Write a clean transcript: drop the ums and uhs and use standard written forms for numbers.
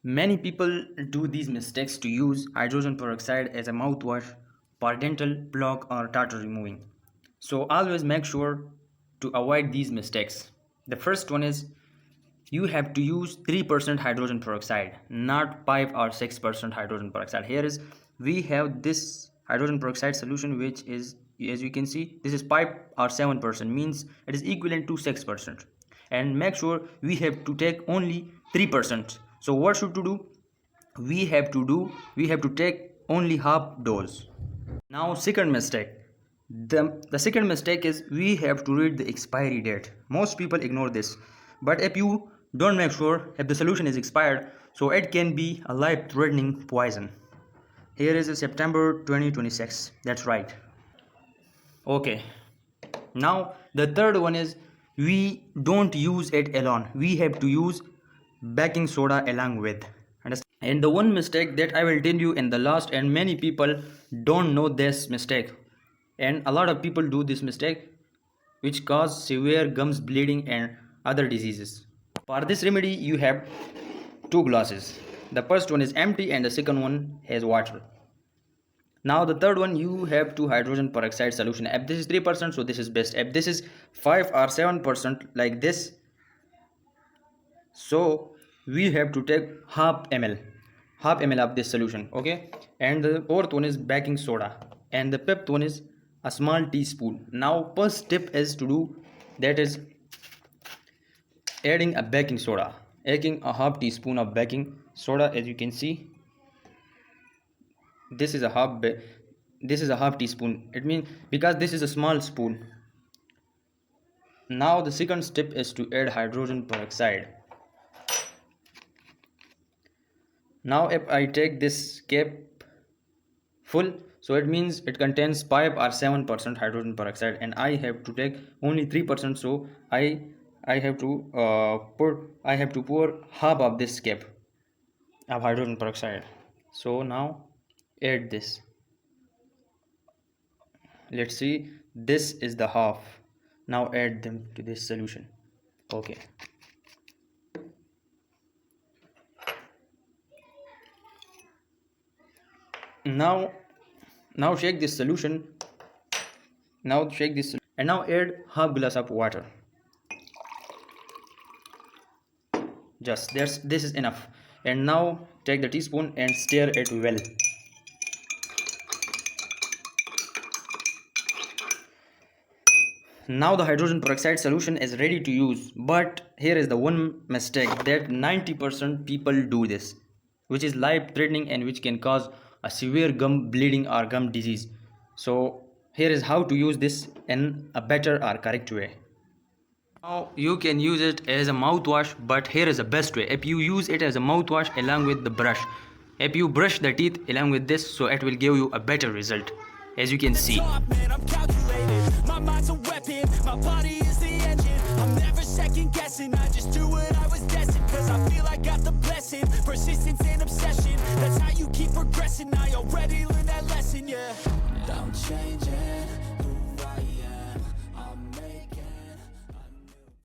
Many people do these mistakes to use hydrogen peroxide as a mouthwash for dental, plaque, or tartar removing. So always make sure to avoid these mistakes. The first one is you have to use 3% hydrogen peroxide, not 5 or 6% hydrogen peroxide. Here is we have this hydrogen peroxide solution, which is, as you can see, this is 5 or 7%, means it is equivalent to 6. And make sure we have to take only 3%. So what should to do? We have to take only half dose. Now second mistake. The second mistake is we have to read the expiry date. Most people ignore this. But if you don't make sure if the solution is expired, so it can be a life-threatening poison. Here is a September 2026. That's right. Okay. Now the third one is we don't use it alone. We have to use baking soda along with. And the one mistake that I will tell you in the last, and many people don't know this mistake, and a lot of people do this mistake, which cause severe gums bleeding and other diseases. For this remedy you have two glasses. The first one is empty and the second one has water. Now the third one, you have two hydrogen peroxide solution. If this is 3%, so this is best. If this is 5 or 7% like this, so we have to take half ml of this solution. Okay, and the fourth one is baking soda, and the fifth one is a small teaspoon. Now first step is to do, that is adding a baking soda, adding a half teaspoon of baking soda. As you can see, this is a half teaspoon. It means because this is a small spoon. Now the second step is to add hydrogen peroxide. Now if I take this cap full, so it means it contains 5 or 7% hydrogen peroxide, and I have to take only 3%. So I have to pour half of this cap of hydrogen peroxide. So now add this. Let's see, this is the half. Now add them to this solution. Okay. Now shake this solution. And now add half glass of water. Just this is enough. And now take the teaspoon and stir it well. Now the hydrogen peroxide solution is ready to use, but here is the one mistake that 90% people do this, which is life-threatening and which can cause a severe gum bleeding or gum disease. So here is how to use this in a better or correct way. Now you can use it as a mouthwash, but here is the best way. If you use it as a mouthwash along with the brush, if you brush the teeth along with this, so it will give you a better result, as you can see. My mind's a weapon, my body is the engine. I'm never second guessing, I just do what I was destined. Cause I feel I got the blessing, persistence and obsession. That's how you keep progressing, I already learned that lesson, yeah. I'm changing